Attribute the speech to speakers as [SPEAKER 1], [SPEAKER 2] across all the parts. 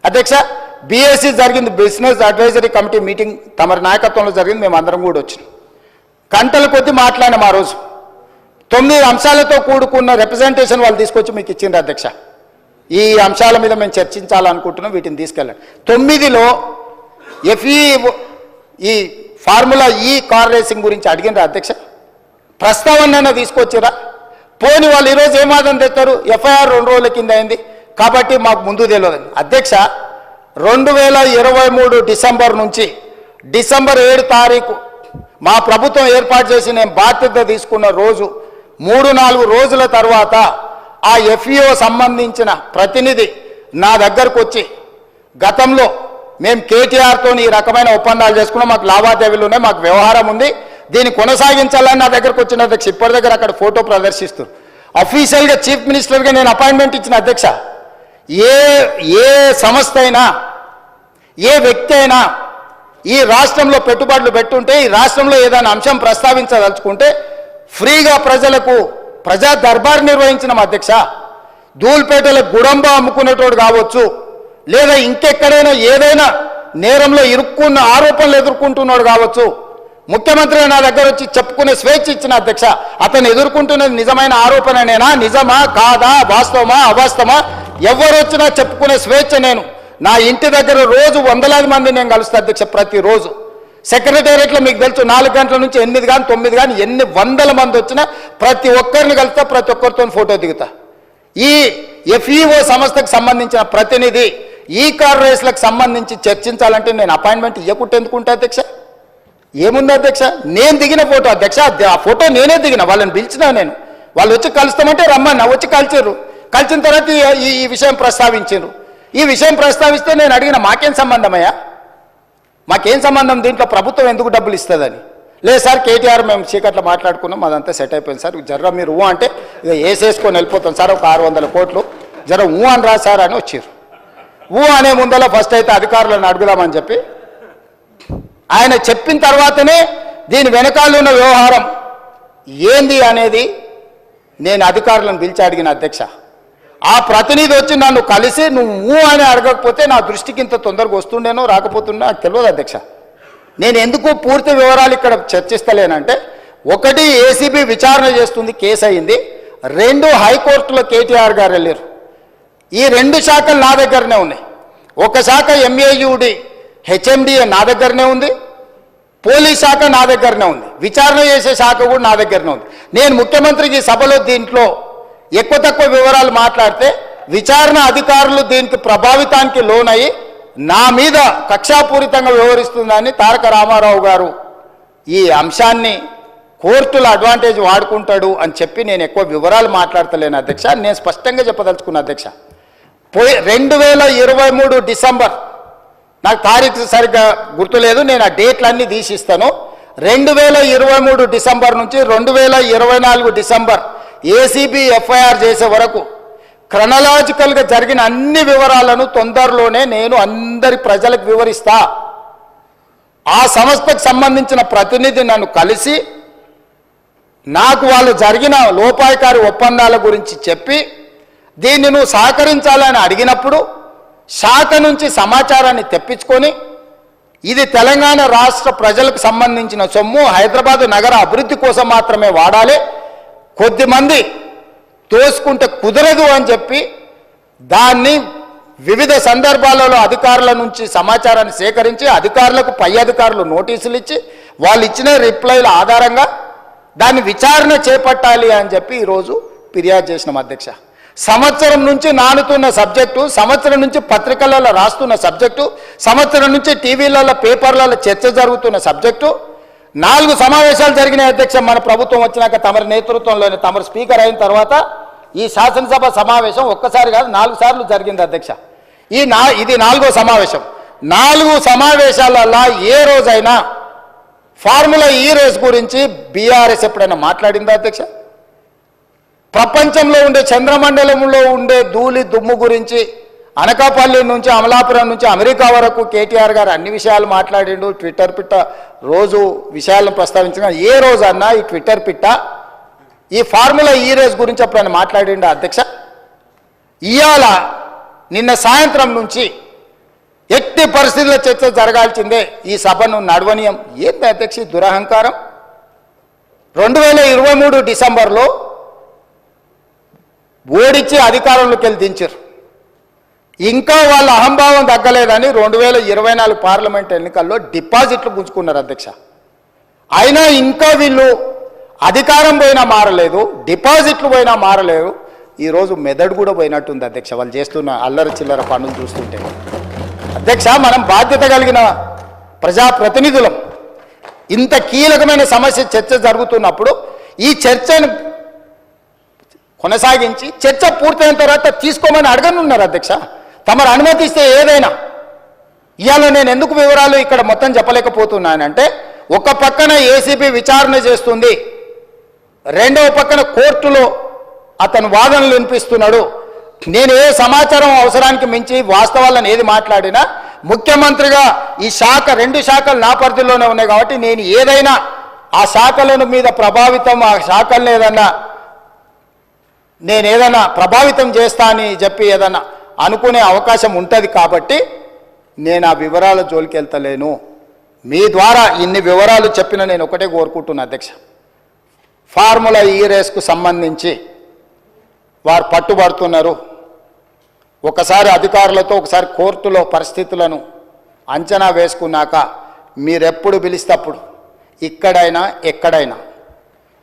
[SPEAKER 1] అధ్యక్ష, బీఏసీ జరిగింది, business advisory committee meeting తమరి నాయకత్వంలో జరిగింది. మేము అందరం కూడా వచ్చినాం. గంటల కొద్దీ మాట్లాడినాం. ఆ రోజు 9 అంశాలతో కూడుకున్న రిప్రజెంటేషన్ వాళ్ళు తీసుకొచ్చి మీకు ఇచ్చిండ్రు అధ్యక్ష. ఈ అంశాల మీద మేము చర్చించాలనుకుంటున్నాం, వీటిని తీసుకెళ్ళండి. 9లో ఈ ఫార్ములా ఈ కార్ రేసింగ్ గురించి అడిగినరా అధ్యక్ష? ప్రస్తావన తీసుకొచ్చిరా? పోని వాళ్ళు ఈరోజు ఏం వాదన తెస్తారు? ఎఫ్ఐఆర్ 2 రోజుల కింద అయింది కాబట్టి మాకు ముందు తెలియదండి. అధ్యక్ష, 2023 డిసెంబర్ నుంచి డిసెంబర్ 7 తారీఖు మా ప్రభుత్వం ఏర్పాటు చేసి నేను బాధ్యత తీసుకున్న రోజు 3-4 రోజుల తర్వాత ఆ ఎఫ్ఈఓ సంబంధించిన ప్రతినిధి నా దగ్గరకు వచ్చి, గతంలో మేము కేటీఆర్తో ఈ రకమైన ఒప్పందాలు చేసుకున్నాం, మాకు లావాదేవీలు ఉన్నాయి, మాకు వ్యవహారం ఉంది, దీన్ని కొనసాగించాలని నా దగ్గరకు వచ్చిన అధ్యక్ష. ఇప్పటి దగ్గర అక్కడ ఫోటో ప్రదర్శిస్తారు. అఫీషియల్గా చీఫ్ మినిస్టర్గా నేను అపాయింట్మెంట్ ఇచ్చిన అధ్యక్ష. ఏ సంస్థ అయినా, ఏ వ్యక్తి అయినా ఈ రాష్ట్రంలో పెట్టుబడులు పెట్టుంటే, ఈ రాష్ట్రంలో ఏదైనా అంశం ప్రస్తావించదలుచుకుంటే ఫ్రీగా ప్రజలకు ప్రజా దర్బార్ నిర్వహించిన అధ్యక్ష. ధూల్పేటలో గుడంబ అమ్ముకునేటోడు కావచ్చు, లేదా ఇంకెక్కడైనా ఏదైనా నేరంలో ఇరుక్కున్న ఆరోపణలు ఎదుర్కొంటున్నాడు కావచ్చు, ముఖ్యమంత్రి నా దగ్గర వచ్చి చెప్పుకునే స్వేచ్ఛ ఇచ్చిన అధ్యక్ష. అతను ఎదుర్కొంటున్నది నిజమైన ఆరోపణనేనా, నిజమా కాదా, వాస్తవమా అవాస్తవమా, ఎవరు వచ్చినా చెప్పుకునే స్వేచ్ఛ. నేను నా ఇంటి దగ్గర రోజు వందలాది మంది నేను కలుస్తా అధ్యక్ష. ప్రతిరోజు సెక్రటేరియట్లో మీకు తెలుసు 4 గంటల నుంచి 8 కానీ 9 కానీ ఎన్ని వందల మంది వచ్చినా ప్రతి ఒక్కరిని కలుస్తా, ప్రతి ఒక్కరితో ఫోటో దిగుతా. ఈ ఎఫ్ఈఓ సంస్థకు సంబంధించిన ప్రతినిధి ఈ కార్ రేస్లకు సంబంధించి చర్చించాలంటే నేను అపాయింట్మెంట్ ఇవ్వకుంటే ఎందుకుంటా అధ్యక్ష? ఏముంది అధ్యక్ష? నేను దిగిన ఫోటో అధ్యక్ష, ఆ ఫోటో నేనే దిగిన, వాళ్ళని పిలిచినా నేను. వాళ్ళు వచ్చి కలుస్తామంటే రమ్మన్నా, వచ్చి కలిచారు. కలిసిన తర్వాత ఈ విషయం ప్రస్తావించారు. ఈ విషయం ప్రస్తావిస్తే నేను అడిగిన మాకేం సంబంధమయ్యా, మాకేం సంబంధం, దీంట్లో ప్రభుత్వం ఎందుకు డబ్బులు ఇస్తుందని. లేదు సార్, కేటీఆర్ మేము చీకట్లో మాట్లాడుకున్నాం, అదంతా సెట్ అయిపోయింది సార్, జర్ర మీరు అంటే ఇక వేసేసుకొని వెళ్ళిపోతాం సార్, ఒక 600 కోట్లు జర అని రా సార్ అని వచ్చారు. అనే ముందలో ఫస్ట్ అయితే అధికారులను అడుగుదామని చెప్పి ఆయన చెప్పిన తర్వాతనే దీని వెనకాల ఉన్న వ్యవహారం ఏంది అనేది నేను అధికారులను పిలిచి అడిగిన అధ్యక్ష. ఆ ప్రతినిధి వచ్చి నన్ను కలిసి నువ్వు అని అడగకపోతే నా దృష్టికి ఇంత తొందరగా వస్తుండేనో రాకపోతుండో నాకు తెలియదు అధ్యక్ష. నేను ఎందుకు పూర్తి వివరాలు ఇక్కడ చర్చిస్తలేనంటే, 1 ఏసీబీ విచారణ చేస్తుంది, కేసు అయింది. 2 హైకోర్టులో కేటీఆర్ గారు వెళ్ళారు. ఈ 2 శాఖలు నా దగ్గరనే ఉన్నాయి. ఒక శాఖ ఎంఏయుడి హెచ్ఎండిఏ నా దగ్గరనే ఉంది, పోలీస్ శాఖ నా దగ్గరనే ఉంది, విచారణ చేసే శాఖ కూడా నా దగ్గరనే ఉంది. నేను ముఖ్యమంత్రికి సభలో దీంట్లో ఎక్కువ తక్కువ వివరాలు మాట్లాడితే విచారణ అధికారులు దీనికి ప్రభావితానికి లోనయ్యి నా మీద కక్షాపూరితంగా వ్యవహరిస్తుందని తారక రామారావు గారు ఈ అంశాన్ని కోర్టుల అడ్వాంటేజ్ వాడుకుంటాడు అని చెప్పి నేను ఎక్కువ వివరాలు మాట్లాడతలేను అధ్యక్ష. నేను స్పష్టంగా చెప్పదలుచుకున్నా అధ్యక్ష. 2023 డిసెంబర్, నాకు తారీఖు సరిగ్గా గుర్తులేదు, నేను ఆ డేట్లన్నీ తీసిస్తాను. 2023 డిసెంబర్ నుంచి 2024 డిసెంబర్ ఏసీబీ ఎఫ్ఐఆర్ చేసే వరకు క్రొనాలజికల్గా జరిగిన అన్ని వివరాలను తొందరలోనే నేను అందరి ప్రజలకు వివరిస్తా. ఆ సంస్థకు సంబంధించిన ప్రతినిధి నన్ను కలిసి నాకు వాళ్ళు జరిగిన లోపాయకారి ఒప్పందాల గురించి చెప్పి దీన్ని నువ్వు సహకరించాలని అడిగినప్పుడు శాఖ నుంచి సమాచారాన్ని తెప్పించుకొని ఇది తెలంగాణ రాష్ట్ర ప్రజలకు సంబంధించిన సొమ్ము, హైదరాబాద్ నగర అభివృద్ధి కోసం మాత్రమే వాడాలి, కొద్దిమంది తోసుకుంటే కుదరదు అని చెప్పి దాన్ని వివిధ సందర్భాలలో అధికారుల నుంచి సమాచారాన్ని సేకరించి అధికారులకు పై అధికారులు నోటీసులు ఇచ్చి వాళ్ళు ఇచ్చిన రిప్లైల ఆధారంగా దాన్ని విచారణ చేపట్టాలి అని చెప్పి ఈరోజు ఫిర్యాదు చేసినాం అధ్యక్ష. సంవత్సరం నుంచి నానుతున్న సబ్జెక్టు, సంవత్సరం నుంచి పత్రికలలో రాస్తున్న సబ్జెక్టు, సంవత్సరం నుంచి టీవీలలో పేపర్లలో చర్చ జరుగుతున్న సబ్జెక్టు. 4 సమావేశాలు జరిగినాయి అధ్యక్ష. మన ప్రభుత్వం వచ్చినాక తమరి నేతృత్వంలోనే, తమరు స్పీకర్ అయిన తర్వాత ఈ శాసనసభ సమావేశం ఒక్కసారి కాదు 4 సార్లు జరిగింది అధ్యక్ష. ఇది 4వ సమావేశం. 4 సమావేశాలలో ఏ రోజైనా ఫార్ములా ఈ రేస్ గురించి బీఆర్ఎస్ ఎప్పుడైనా మాట్లాడిందా అధ్యక్ష? ప్రపంచంలో ఉండే చంద్రమండలంలో ఉండే ధూళి దుమ్ము గురించి అనకాపల్లి నుంచి అమలాపురం నుంచి అమెరికా వరకు కేటీఆర్ గారు అన్ని విషయాలు మాట్లాడిండు. ట్విట్టర్ పిట్ట రోజు విషయాలను ప్రస్తావించిన ఏ రోజన్నా ఈ ట్విట్టర్ పిట్ట ఈ ఫార్ములా ఈ రేస్ గురించి ఎప్పుడైనా మాట్లాడిండు అధ్యక్ష? ఇవాళ నిన్న సాయంత్రం నుంచి ఎట్టి పరిస్థితుల్లో చర్చ జరగాల్సిందే, ఈ సభను నడవనీయం. ఏంటి అధ్యక్ష దురహంకారం? 2023 డిసెంబర్లో ఓడించి అధికారంలోకి వెళ్ళి దించారు. ఇంకా వాళ్ళ అహంభావం తగ్గలేదని 2024 పార్లమెంట్ ఎన్నికల్లో డిపాజిట్లు పుంజుకున్నారు అధ్యక్ష. అయినా ఇంకా వీళ్ళు అధికారం పోయినా మారలేదు, డిపాజిట్లు పోయినా మారలేదు. ఈరోజు మెదడు కూడా పోయినట్టుంది అధ్యక్ష వాళ్ళు చేస్తున్న అల్లరి చిల్లర పనులు చూస్తుంటే. అధ్యక్ష, మనం బాధ్యత కలిగిన ప్రజాప్రతినిధులం. ఇంత కీలకమైన సమస్య చర్చ జరుగుతున్నప్పుడు ఈ చర్చను కొనసాగించి చర్చ పూర్తయిన తర్వాత తీసుకోమని అడగనున్నారు అధ్యక్ష. తమరు అనుమతిస్తే ఏదైనా. ఇవాళ నేను ఎందుకు వివరాలు ఇక్కడ మొత్తం చెప్పలేకపోతున్నానంటే, ఒక పక్కన ఏసీబీ విచారణ చేస్తుంది, రెండవ పక్కన కోర్టులో అతను వాదనలు వినిపిస్తున్నాడు. నేను ఏ సమాచారం అవసరానికి మించి వాస్తవాలను ఏది మాట్లాడినా ముఖ్యమంత్రిగా ఈ శాఖ 2 శాఖలు నా పరిధిలోనే ఉన్నాయి కాబట్టి నేను ఏదైనా ఆ శాఖల మీద ప్రభావితం, ఆ శాఖలను ఏదైనా ప్రభావితం చేస్తా అని చెప్పి ఏదైనా అనుకునే అవకాశం ఉంటుంది కాబట్టి నేను ఆ వివరాల జోలికి వెళ్తలేను. మీ ద్వారా ఇన్ని వివరాలు చెప్పిన నేను ఒకటే కోరుకుంటున్నా అధ్యక్ష, ఫార్ములా ఈ రేస్కు సంబంధించి వారు పట్టుబడుతున్నారు. ఒకసారి అధికారులతో ఒకసారి కోర్టులో పరిస్థితులను అంచనా వేసుకున్నాక మీరెప్పుడు పిలిస్తప్పుడు ఇక్కడైనా ఎక్కడైనా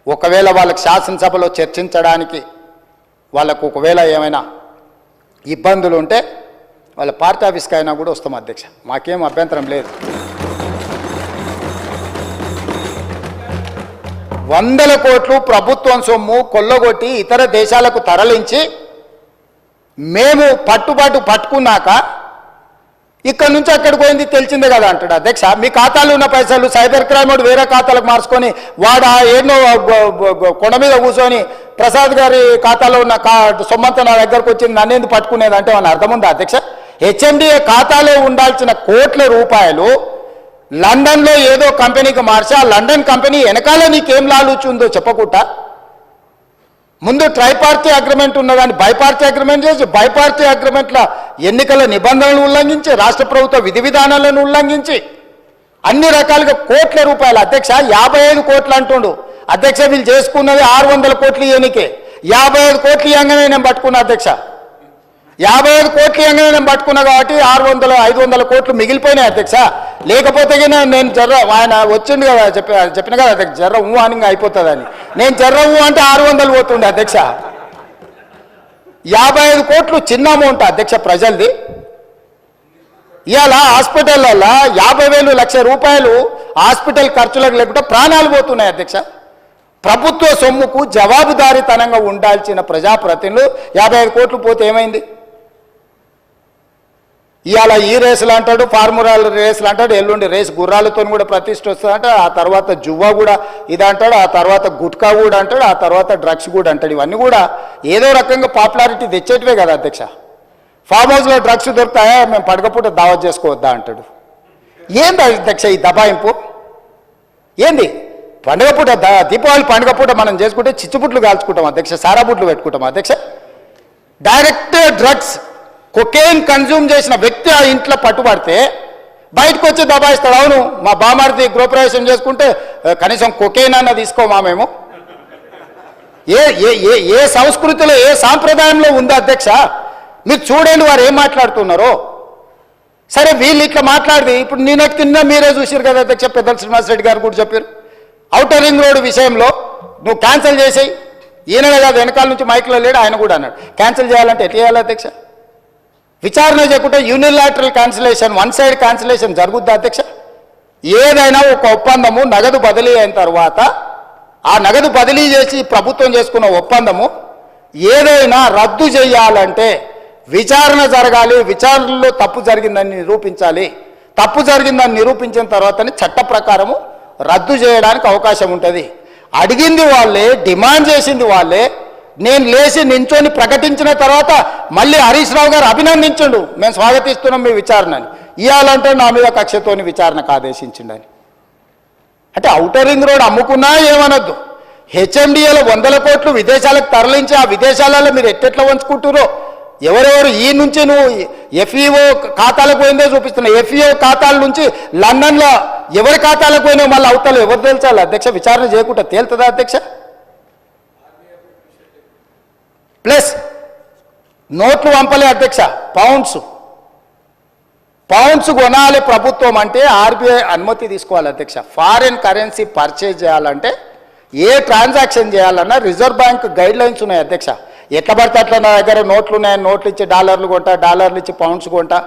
[SPEAKER 1] ఒకవేళ వాళ్ళకి శాసనసభలో చర్చించడానికి వాళ్ళకు ఒకవేళ ఏమైనా ఇబ్బందులు ఉంటే వాళ్ళ పార్టీ ఆఫీస్కి అయినా కూడా వస్తాం అధ్యక్ష, మాకేం అభ్యంతరం లేదు. 100 కోట్లు ప్రభుత్వం సొమ్ము కొల్లగొట్టి ఇతర దేశాలకు తరలించి మేము పట్టుకున్నాక ఇక్కడ నుంచి అక్కడికి పోయింది తెలిసిందే కదా అంటాడు అధ్యక్ష. మీ ఖాతాలో ఉన్న పైసలు సైబర్ క్రైమ్ వాడు వేరే ఖాతాలకు మార్చుకొని వాడు ఎన్నో కొండ మీద కూర్చొని ప్రసాద్ గారి ఖాతాలో ఉన్న సొమ్మంతా నా దగ్గరకు వచ్చింది, నన్నేందుకు పట్టుకునేది అంటే మన అర్థం ఉందా అధ్యక్ష? హెచ్ఎండిఏ ఖాతాలో ఉండాల్సిన కోట్ల రూపాయలు లండన్లో ఏదో కంపెనీకి మార్చి ఆ లండన్ కంపెనీ వెనకాల నీకేం లాలుచుందో చెప్పకుండా ముందు ట్రైపార్టీ అగ్రిమెంట్ ఉన్నదాన్ని బైపార్టీ అగ్రిమెంట్ చేసి బైపార్టీ అగ్రిమెంట్ల ఎన్నికల నిబంధనలు ఉల్లంఘించి రాష్ట్ర ప్రభుత్వ విధి విధానాలను ఉల్లంఘించి అన్ని రకాలుగా కోట్ల రూపాయలు అధ్యక్ష 55 కోట్లు అంటుండు అధ్యక్ష. వీళ్ళు చేసుకున్నది 600 కోట్లు ఎన్నికే, 55 కోట్లు ఇవ్వగానే నేను పట్టుకున్నా అధ్యక్ష. 55 కోట్లు ఇవ్వగానే నేను పట్టుకున్నా కాబట్టి 500 కోట్లు మిగిలిపోయినాయి అధ్యక్ష. లేకపోతే నేను జర్ర ఆయన వచ్చిండు కదా చెప్పిన కదా అధ్యక్ష, జర్ర అని అయిపోతుందని. నేను జర్ర అంటే 600 పోతుండే అధ్యక్ష. 55 కోట్లు చిన్న అమౌంట్ అధ్యక్ష ప్రజలది. ఇవాళ హాస్పిటల్లో 50,000 లక్ష రూపాయలు హాస్పిటల్ ఖర్చులకు లేకుండా ప్రాణాలు పోతున్నాయి అధ్యక్ష. ప్రభుత్వ సొమ్ముకు జవాబుదారీతనంగా ఉండాల్సిన ప్రజాప్రతినిధులు 55 కోట్లు పోతే ఏమైంది? ఇవాళ ఈ రేసులు అంటాడు, ఫార్ములా రేసులు అంటాడు, ఎల్లుండి రేసు గుర్రాలతో కూడా ప్రతిష్ట వస్తుందంట, ఆ తర్వాత జువ్వా కూడా ఇది అంటాడు, ఆ తర్వాత గుట్కా కూడా అంటాడు, ఆ తర్వాత డ్రగ్స్ కూడా అంటాడు. ఇవన్నీ కూడా ఏదో రకంగా పాపులారిటీ తెచ్చేటివే కదా అధ్యక్ష. ఫామ్ హౌస్లో డ్రగ్స్ దొరుకుతాయా, మేము పడకపోతే దావత్ చేసుకోవద్దా అంటాడు. ఏంది అధ్యక్ష ఈ దబాయింపు? ఏంది పండుగ పూట దీపావళి పండుగ పూట మనం చేసుకుంటే చిచ్చుపుట్లు కాల్చుకుంటాం అధ్యక్ష, సారాబుట్లు పెట్టుకుంటాం అధ్యక్ష. డైరెక్ట్ డ్రగ్స్ కొకేన్ కన్జ్యూమ్ చేసిన వ్యక్తి ఆ ఇంట్లో పట్టుబడితే బయటకు వచ్చి దబాయిస్తాడు. అవును, మా బామార్ది గృహప్రవేశం చేసుకుంటే కనీసం కొకేన్ అన్న తీసుకోమా మేము? ఏ సంస్కృతిలో ఏ సాంప్రదాయంలో ఉందో అధ్యక్ష? మీరు చూడండి వారు ఏం మాట్లాడుతున్నారో. సరే వీళ్ళు ఇట్లా మాట్లాడి ఇప్పుడు నిన్న మీరే చూసారు కదా అధ్యక్ష, పెద్దల శ్రీనివాసరెడ్డి గారు కూడా చెప్పారు, ఔటర్ రింగ్ రోడ్ విషయంలో నువ్వు క్యాన్సిల్ చేసేయి. ఈయన కాదు వెనకాల నుంచి మైక్లో లేడు, ఆయన కూడా అన్నాడు క్యాన్సిల్ చేయాలంటే ఎట్లా చేయాలి అధ్యక్ష? విచారణ చేయకుంటే యూనిలాటరల్ క్యాన్సిలేషన్, 1 సైడ్ క్యాన్సిలేషన్ జరుగుద్దా అధ్యక్ష? ఏదైనా ఒక ఒప్పందము నగదు బదిలీ అయిన తర్వాత ఆ నగదు బదిలీ చేసి ప్రభుత్వం చేసుకున్న ఒప్పందము ఏదైనా రద్దు చేయాలంటే విచారణ జరగాలి, విచారణలో తప్పు జరిగిందని నిరూపించాలి. తప్పు జరిగిందని నిరూపించిన తర్వాతనే చట్ట ప్రకారము రద్దు చేయడానికి అవకాశం ఉంటుంది. అడిగింది వాళ్ళే, డిమాండ్ చేసింది వాళ్ళే. నేను లేచి నించొని ప్రకటించిన తర్వాత మళ్ళీ హరీష్ రావు గారు అభినందించండు, మేము స్వాగతిస్తున్నాం మీ విచారణని. ఇవ్వాలంటే నా మీద కక్షతోని విచారణకు ఆదేశించిండని. అంటే ఔటర్ రింగ్ రోడ్ అమ్ముకున్నా ఏమనొద్దు, హెచ్ఎండిఏలో 100 కోట్లు విదేశాలకు తరలించి ఆ విదేశాలలో మీరు ఎట్టెట్లా వంచుకుంటారో ఎవరెవరు ఈ నుంచి నువ్వు ఎఫ్ఈఓ ఖాతాలకు పోయిందో చూపిస్తున్నావు. ఎఫ్ఈఓ ఖాతాల నుంచి లండన్లో ఎవరి ఖాతాలకు పోయినా మళ్ళీ అవతల ఎవరు తేల్చాలి అధ్యక్ష? విచారణ చేయకుండా తేలుతుందా అధ్యక్ష? ప్లస్ నోట్లు పంపలే అధ్యక్ష, పౌండ్స్ కొనాలి ప్రభుత్వం అంటే ఆర్బీఐ అనుమతి తీసుకోవాలి అధ్యక్ష. ఫారిన్ కరెన్సీ పర్చేజ్ చేయాలంటే ఏ ట్రాన్సాక్షన్ చేయాలన్నా రిజర్వ్ బ్యాంక్ గైడ్ లైన్స్ ఉన్నాయి అధ్యక్ష. ఎట్లా పడితే అట్లా నా దగ్గర నోట్లు ఉన్నాయి, నోట్లు ఇచ్చి డాలర్లు కొంటా, డాలర్లు ఇచ్చి పౌండ్స్ కొంటా,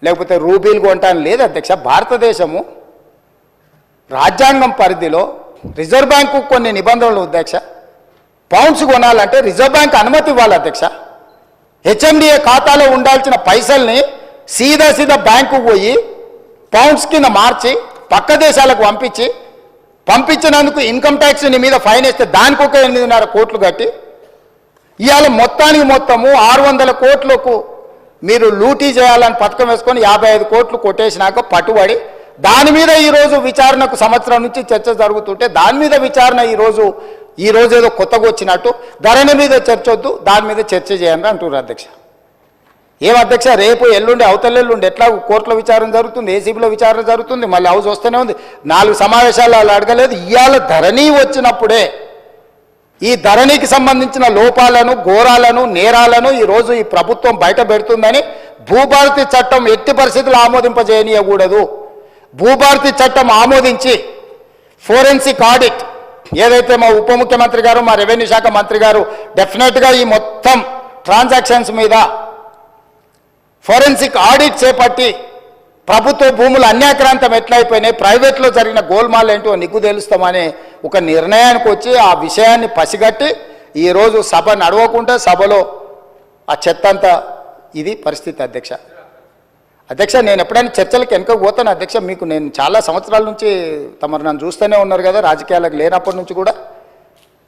[SPEAKER 1] లేకపోతే రూపీలు కొంటా అని లేదు అధ్యక్ష. భారతదేశము రాజ్యాంగం పరిధిలో రిజర్వ్ బ్యాంకు కొన్ని నిబంధనలు అధ్యక్ష. పౌండ్స్ కొనాలంటే రిజర్వ్ బ్యాంక్ అనుమతి ఇవ్వాలి అధ్యక్ష. హెచ్ఎండిఏ ఖాతాలో ఉండాల్సిన పైసల్ని సీదా బ్యాంకు పోయి పౌండ్స్ కింద మార్చి పక్క దేశాలకు పంపించినందుకు ఇన్కమ్ ట్యాక్స్ నీ మీద ఫైన్ వేస్తే దానికి ఒక 8.5 కోట్లు కట్టి ఇవాళ మొత్తము 600 కోట్లకు మీరు లూటీ చేయాలని పథకం వేసుకొని 55 కోట్లు కొట్టేసినాక పట్టుబడి దాని మీద ఈరోజు విచారణకు సంవత్సరం నుంచి చర్చ జరుగుతుంటే దాని మీద విచారణ ఈరోజు ఏదో కొత్తగా వచ్చినట్టు ధరణి మీద చర్చ వద్దు, దాని మీద చర్చ చేయండి అంటున్నారు అధ్యక్ష. ఏం అధ్యక్ష? రేపు ఎల్లుండి అవతలెల్లుండి ఎట్లా కోర్టులో విచారణ జరుగుతుంది, ఏసీబీలో విచారణ జరుగుతుంది, మళ్ళీ హౌస్ వస్తూనే ఉంది. 4 సమావేశాలు వాళ్ళు అడగలేదు. ఇవాళ ధరణి వచ్చినప్పుడే ఈ ధరణికి సంబంధించిన లోపాలను, ఘోరాలను, నేరాలను ఈరోజు ఈ ప్రభుత్వం బయట పెడుతుందని భూభారతి చట్టం ఎట్టి పరిస్థితులు ఆమోదింపజేయనీయకూడదు. భూభారతి చట్టం ఆమోదించి ఫోరెన్సిక్ ఆడిట్ ఏదైతే మా ఉప ముఖ్యమంత్రి గారు, మా రెవెన్యూ శాఖ మంత్రి గారు డెఫినెట్గా ఈ మొత్తం ట్రాన్సాక్షన్స్ మీద ఫోరెన్సిక్ ఆడిట్ చేపట్టి ప్రభుత్వ భూములు అన్యాక్రాంతం ఎట్లయిపోయినాయి, ప్రైవేట్లో జరిగిన గోల్మాల్ ఏంటో నిగ్గు తెలుస్తామని ఒక నిర్ణయానికి వచ్చి ఆ విషయాన్ని పసిగట్టి ఈరోజు సభ నడవకుండా సభలో ఆ చెత్త అంతా ఇది పరిస్థితి అధ్యక్ష. నేను ఎప్పుడైనా చర్చలకు వెనకకు పోతాను అధ్యక్ష. మీకు నేను చాలా సంవత్సరాల నుంచి తమరు నన్ను చూస్తూనే ఉన్నారు కదా, రాజకీయాలకు లేనప్పటి నుంచి కూడా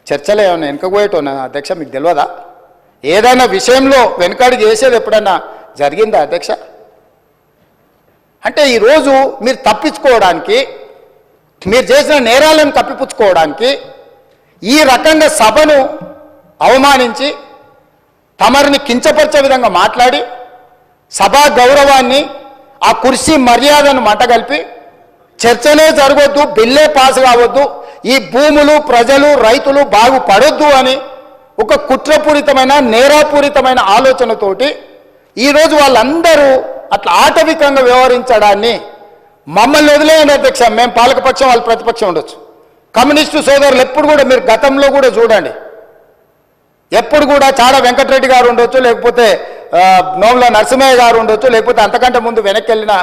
[SPEAKER 1] చర్చలు ఏమైనా వెనకకు పోయేటోనా అధ్యక్ష? మీకు తెలియదా? ఏదైనా విషయంలో వెనకడికి వేసేది ఎప్పుడైనా జరిగిందా అధ్యక్ష? అంటే ఈరోజు మీరు తప్పించుకోవడానికి, మీరు చేసిన నేరాలను కప్పిపుచ్చుకోవడానికి ఈ రకంగా సభను అవమానించి తమరిని కించపరిచే విధంగా మాట్లాడి సభా గౌరవాన్ని, ఆ కుర్చీ మర్యాదను మంటగలిపి చర్చనే జరగొద్దు, బిల్లే పాస్ కావద్దు, ఈ భూములు, ప్రజలు, రైతులు బాగుపడొద్దు అని ఒక కుట్రపూరితమైన, నేరాపూరితమైన ఆలోచనతోటి ఈరోజు వాళ్ళందరూ అట్లా ఆటవికంగా వ్యవహరించడాన్ని మమ్మల్ని వదిలేయండి అధ్యక్ష. మేము పాలకపక్షం, వాళ్ళు ప్రతిపక్షం ఉండొచ్చు. కమ్యూనిస్టు సోదరులు ఎప్పుడు కూడా మీరు గతంలో కూడా చూడండి, ఎప్పుడు కూడా చాడా వెంకటరెడ్డి గారు ఉండొచ్చు, లేకపోతే నోముల నరసింహయ్య గారు ఉండొచ్చు, లేకపోతే అంతకంటే ముందు వెనక్కి వెళ్ళిన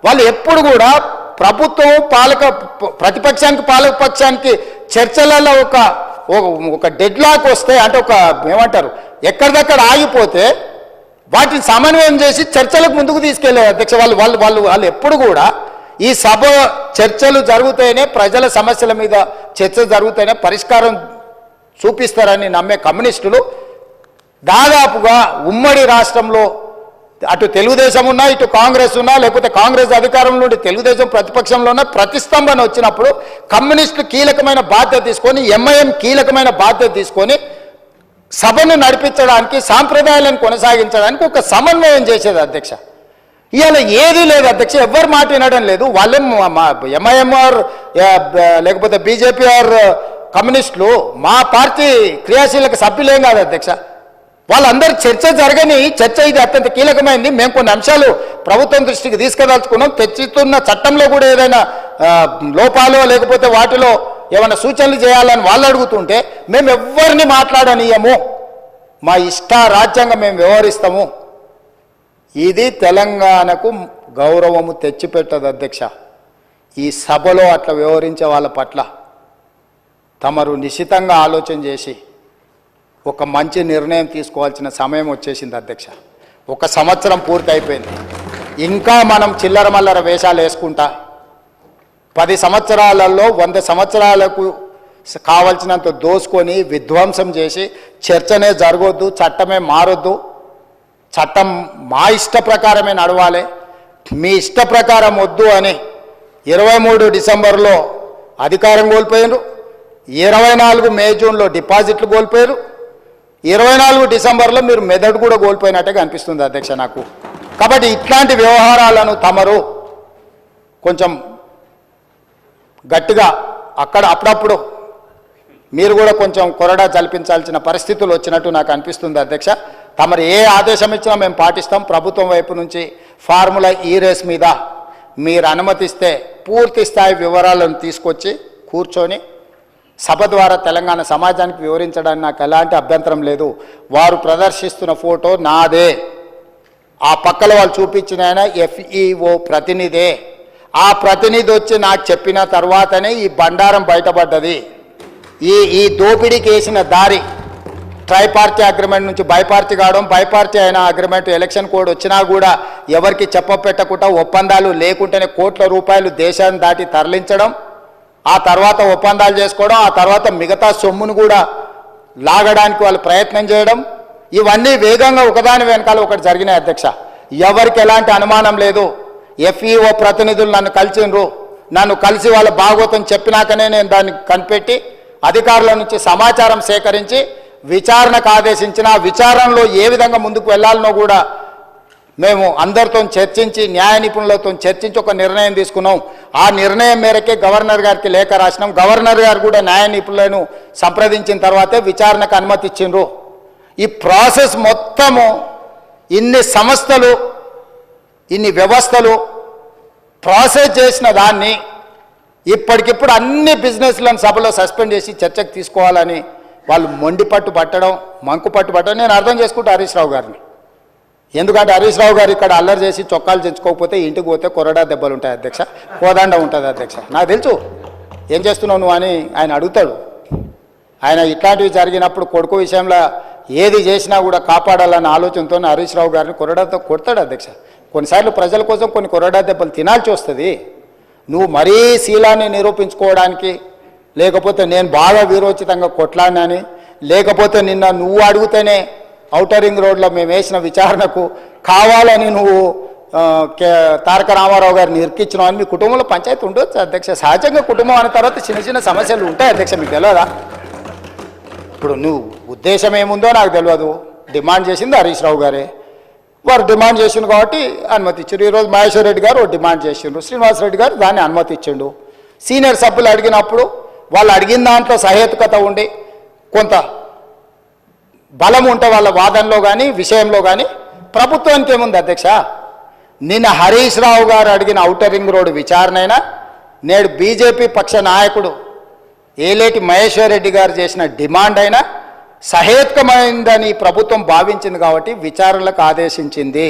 [SPEAKER 1] వాళ్ళు ఎప్పుడు కూడా ప్రభుత్వం ప్రతిపక్షానికి పాలకపక్షానికి చర్చలలో ఒక డెడ్ లాక్ వస్తే, అంటే ఒక ఏమంటారు ఎక్కడిదక్కడ ఆగిపోతే వాటిని సమన్వయం చేసి చర్చలకు ముందుకు తీసుకెళ్లే అధ్యక్ష. వాళ్ళు ఎప్పుడు కూడా ఈ సభ చర్చలు జరుగుతాయనే, ప్రజల సమస్యల మీద చర్చ జరుగుతాయనే పరిష్కారం చూపిస్తారని నమ్మే కమ్యూనిస్టులు దాదాపుగా ఉమ్మడి రాష్ట్రంలో అటు తెలుగుదేశం ఉన్నా, ఇటు కాంగ్రెస్ ఉన్నా, లేకపోతే కాంగ్రెస్ అధికారంలో ఉండి తెలుగుదేశం ప్రతిపక్షంలో ఉన్న ప్రతిస్తంభన వచ్చినప్పుడు కమ్యూనిస్టులు కీలకమైన బాధ్యత తీసుకొని, ఎంఐఎం కీలకమైన బాధ్యత తీసుకొని సభను నడిపించడానికి, సాంప్రదాయాలను కొనసాగించడానికి ఒక సమన్వయం చేసేది అధ్యక్ష. ఇవాళ ఏదీ లేదు అధ్యక్ష, ఎవరు మాట వినడం లేదు. వాళ్ళేం ఎంఐఎంఆర్ లేకపోతే బీజేపీ ఆర్ కమ్యూనిస్టులు మా పార్టీ క్రియాశీలక సభ్యులేం కాదు అధ్యక్ష. వాళ్ళందరూ చర్చ జరగని చర్చ ఇది అత్యంత కీలకమైంది. మేము కొన్ని అంశాలు ప్రభుత్వం దృష్టికి తీసుకుదలుచుకున్నాం. తెచ్చుతున్న చట్టంలో కూడా ఏదైనా లోపాలో లేకపోతే వాటిలో ఏమైనా సూచనలు చేయాలని వాళ్ళు అడుగుతుంటే మేము ఎవరిని మాట్లాడనీయము, మా ఇష్ట రాజ్యాంగం మేము వ్యవహరిస్తాము. ఇది తెలంగాణకు గౌరవము తెచ్చిపెట్టదు అధ్యక్ష. ఈ సభలో అట్లా వ్యవహరించే వాళ్ళ పట్ల తమరు నిశితంగా ఆలోచన చేసి ఒక మంచి నిర్ణయం తీసుకోవాల్సిన సమయం వచ్చేసింది అధ్యక్ష. 1 సంవత్సరం పూర్తి అయిపోయింది. ఇంకా మనం చిల్లర మల్లర వేషాలు వేసుకుంటా 10 సంవత్సరాలలో 100 సంవత్సరాలకు కావలసినంత దోసుకొని విధ్వంసం చేసి చర్చనే జరగొద్దు, చట్టమే మారొద్దు, చట్టం మా ఇష్ట ప్రకారమే నడవాలి, మీ ఇష్ట ప్రకారం వద్దు అని 23 డిసెంబర్లో అధికారం కోల్పోయారు, 24 మే జూన్లో డిపాజిట్లు కోల్పోయారు, 24 డిసెంబర్లో మీరు మెదడు కూడా కోల్పోయినట్టుగా అనిపిస్తుంది అధ్యక్ష నాకు. కాబట్టి ఇట్లాంటి వ్యవహారాలను తమరు కొంచెం గట్టిగా అక్కడ అప్పుడప్పుడు మీరు కూడా కొంచెం కొరడా జల్పించాల్సిన పరిస్థితులు వచ్చినట్టు నాకు అనిపిస్తుంది అధ్యక్ష. తమరు ఏ ఆదేశం ఇచ్చినా మేము పాటిస్తాం. ప్రభుత్వం వైపు నుంచి ఫార్ములా ఈ రేస్ మీద మీరు అనుమతిస్తే పూర్తి స్థాయి వివరాలను తీసుకొచ్చి కూర్చొని సభ ద్వారా తెలంగాణ సమాజానికి వివరించడానికి నాకు ఎలాంటి అభ్యంతరం లేదు. వారు ప్రదర్శిస్తున్న ఫోటో నాదే, ఆ పక్కల వాళ్ళు చూపించిన ఆయన FEO ప్రతినిధే. ఆ ప్రతినిధి వచ్చి నాకు చెప్పిన తర్వాతనే ఈ బండారం బయటపడ్డది. ఈ దోపిడీకి వేసిన దారి ట్రైపార్టీ అగ్రిమెంట్ నుంచి బైపార్టీ కావడం, బైపార్టీ అయిన అగ్రిమెంట్ ఎలక్షన్ కోడ్ వచ్చినా కూడా ఎవరికి చెప్పపెట్టకుండా ఒప్పందాలు లేకుంటేనే కోట్ల రూపాయలు దేశాన్ని దాటి తరలించడం, ఆ తర్వాత ఒప్పందాలు చేసుకోవడం, ఆ తర్వాత మిగతా సొమ్మును కూడా లాగడానికి వాళ్ళు ప్రయత్నం చేయడం, ఇవన్నీ వేగంగా ఒకదాని వెనకాల ఒకటి జరిగినాయి అధ్యక్ష. ఎవరికి ఎలాంటి అనుమానం లేదు. FEO ప్రతినిధులు నన్ను కలిసిండ్రు, నన్ను కలిసి వాళ్ళ భాగవతం చెప్పినాకనే నేను దాన్ని కనిపెట్టి అధికారుల నుంచి సమాచారం సేకరించి విచారణకు ఆదేశించిన, విచారణలో ఏ విధంగా ముందుకు వెళ్ళాలనో కూడా మేము అందరితో చర్చించి న్యాయ నిపుణులతో చర్చించి ఒక నిర్ణయం తీసుకున్నాం. ఆ నిర్ణయం మేరకే గవర్నర్ గారికి లేఖ రాసినాం. గవర్నర్ గారు కూడా న్యాయ నిపుణులను సంప్రదించిన తర్వాతే విచారణకు అనుమతి ఇచ్చిండ్రు. ఈ ప్రాసెస్ మొత్తము ఇన్ని సంస్థలు ఇన్ని వ్యవస్థలు ప్రాసెస్ చేసిన దాన్ని ఇప్పటికిప్పుడు అన్ని బిజినెస్లను సభలో సస్పెండ్ చేసి చర్చకు తీసుకోవాలని వాళ్ళు మొండి పట్టు పట్టడం, మంకు పట్టు పట్టడం నేను అర్థం చేసుకుంటా హరీష్ రావు గారిని. ఎందుకంటే హరీష్ రావు గారు ఇక్కడ అల్లరి చేసి చొక్కాలు తెచ్చుకోకపోతే ఇంటికి పోతే కొరడా దెబ్బలు ఉంటాయి అధ్యక్ష, కోదండ ఉంటుంది అధ్యక్ష. నాకు తెలుసు ఏం చేస్తున్నావు నువ్వు అని ఆయన అడుగుతాడు. ఆయన ఇట్లాంటివి జరిగినప్పుడు కొడుకు విషయంలో ఏది చేసినా కూడా కాపాడాలన్న ఆలోచనతో హరీష్ రావు గారిని కొరడాతో కొడతాడు అధ్యక్ష. కొన్నిసార్లు ప్రజల కోసం కొన్ని కొరడా దెబ్బలు తినాల్సి వస్తుంది. నువ్వు మరీ శీలాన్ని నిరూపించుకోవడానికి, లేకపోతే నేను బాగా వీరోచితంగా కొట్లాడినాని, లేకపోతే నిన్న నువ్వు అడిగితేనే ఔటర్ రింగ్ రోడ్లో మేము వేసిన విచారణకు కావాలని నువ్వు తారక రామారావు గారిని ఇరికించినావు అని మీ కుటుంబంలో పంచాయతీ ఉండొచ్చు అధ్యక్ష. సహజంగా కుటుంబం అన్న తర్వాత చిన్న చిన్న సమస్యలు ఉంటాయి అధ్యక్ష, మీకు తెలియదా? ఇప్పుడు నువ్వు ఉద్దేశం ఏముందో నాకు తెలియదు. డిమాండ్ చేసింది హరీష్ రావు గారే, వారు డిమాండ్ చేసిండు కాబట్టి అనుమతి ఇచ్చారు. ఈరోజు మహేశ్వర్ రెడ్డి గారు డిమాండ్ చేసిండ్రు, శ్రీనివాసరెడ్డి గారు దాన్ని అనుమతి ఇచ్చిండు. సీనియర్ సభ్యులు అడిగినప్పుడు వాళ్ళు అడిగిన దాంట్లో సహేతుకత ఉండి కొంత బలం ఉంటే వాళ్ళ వాదనలో కానీ విషయంలో కానీ ప్రభుత్వానికి ఏముంది అధ్యక్ష? నిన్న హరీష్ రావు గారు అడిగిన ఔటర్ రింగ్ రోడ్డు విచారణ అయినా, నేడు బీజేపీ పక్ష నాయకుడు ఏలేటి మహేశ్వర్ రెడ్డి గారు చేసిన డిమాండ్ అయినా సహేతుకమైందని ప్రభుత్వం భావించింది కాబట్టి విచారణలకు ఆదేశించింది.